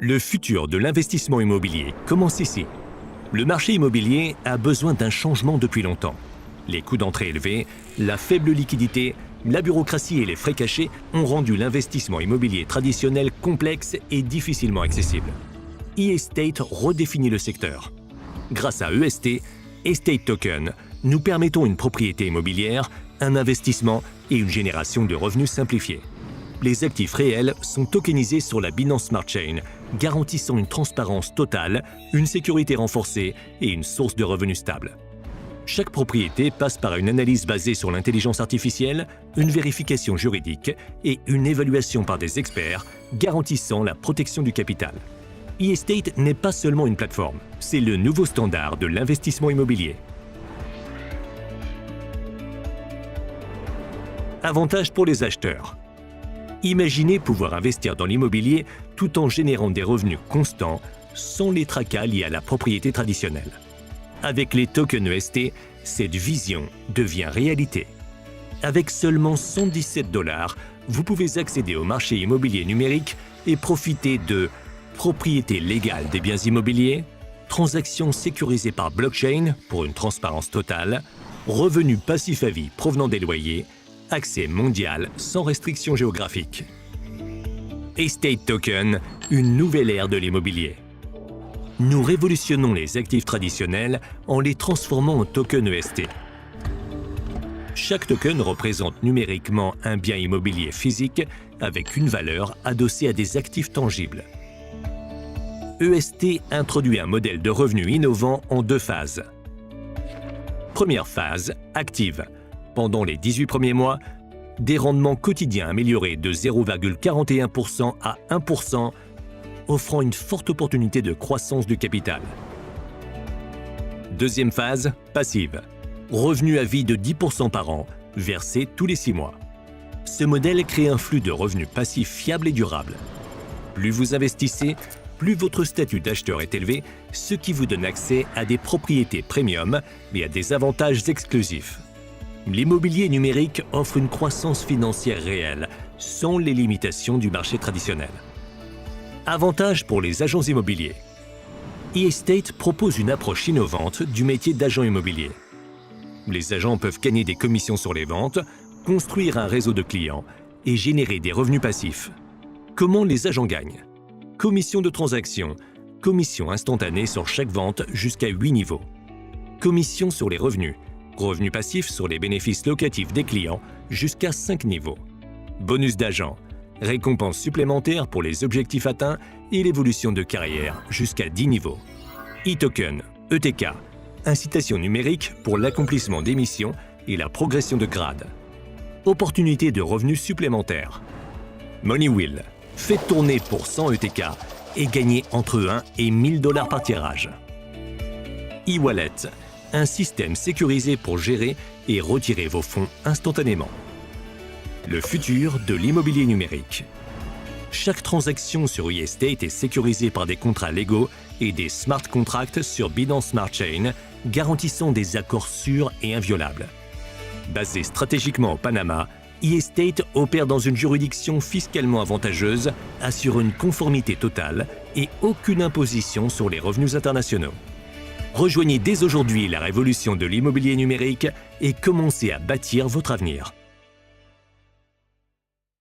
Le futur de l'investissement immobilier commence ici. Le marché immobilier a besoin d'un changement depuis longtemps. Les coûts d'entrée élevés, la faible liquidité, la bureaucratie et les frais cachés ont rendu l'investissement immobilier traditionnel complexe et difficilement accessible. eEstate redéfinit le secteur. Grâce à EST, Estate Token, nous permettons une propriété immobilière, un investissement et une génération de revenus simplifiés. Les actifs réels sont tokenisés sur la Binance Smart Chain, garantissant une transparence totale, une sécurité renforcée et une source de revenus stable. Chaque propriété passe par une analyse basée sur l'intelligence artificielle, une vérification juridique et une évaluation par des experts, garantissant la protection du capital. eEstate n'est pas seulement une plateforme, c'est le nouveau standard de l'investissement immobilier. Avantages pour les acheteurs. Imaginez pouvoir investir dans l'immobilier tout en générant des revenus constants sans les tracas liés à la propriété traditionnelle. Avec les tokens EST, cette vision devient réalité. Avec seulement 117 $, vous pouvez accéder au marché immobilier numérique et profiter de propriété légale des biens immobiliers, transactions sécurisées par blockchain pour une transparence totale, revenus passifs à vie provenant des loyers, accès mondial sans restriction géographique. Estate Token, une nouvelle ère de l'immobilier. Nous révolutionnons les actifs traditionnels en les transformant en tokens EST. Chaque token représente numériquement un bien immobilier physique avec une valeur adossée à des actifs tangibles. EST introduit un modèle de revenu innovant en 2 phases. Première phase, active. Pendant les 18 premiers mois, des rendements quotidiens améliorés de 0,41% à 1%, offrant une forte opportunité de croissance du capital. Deuxième phase, passive. Revenu à vie de 10% par an, versé tous les 6 mois. Ce modèle crée un flux de revenus passifs fiable et durable. Plus vous investissez, plus votre statut d'acheteur est élevé, ce qui vous donne accès à des propriétés premium et à des avantages exclusifs. L'immobilier numérique offre une croissance financière réelle, sans les limitations du marché traditionnel. Avantages pour les agents immobiliers. eEstate propose une approche innovante du métier d'agent immobilier. Les agents peuvent gagner des commissions sur les ventes, construire un réseau de clients et générer des revenus passifs. Comment les agents gagnent? Commission de transaction, commission instantanée sur chaque vente jusqu'à 8 niveaux. Commission sur les revenus, revenus passifs sur les bénéfices locatifs des clients jusqu'à 5 niveaux. Bonus d'agent, récompenses supplémentaires pour les objectifs atteints et l'évolution de carrière jusqu'à 10 niveaux. E-token, ETK, incitation numérique pour l'accomplissement des missions et la progression de grade. Opportunité de revenus supplémentaires. Money Wheel, faites tourner pour 100 ETK et gagnez entre 1 et 1000 $ par tirage. E-wallet, un système sécurisé pour gérer et retirer vos fonds instantanément. Le futur de l'immobilier numérique. Chaque transaction sur eEstate est sécurisée par des contrats légaux et des smart contracts sur Binance Smart Chain, garantissant des accords sûrs et inviolables. Basé stratégiquement au Panama, eEstate opère dans une juridiction fiscalement avantageuse, assure une conformité totale et aucune imposition sur les revenus internationaux. Rejoignez dès aujourd'hui la révolution de l'immobilier numérique et commencez à bâtir votre avenir.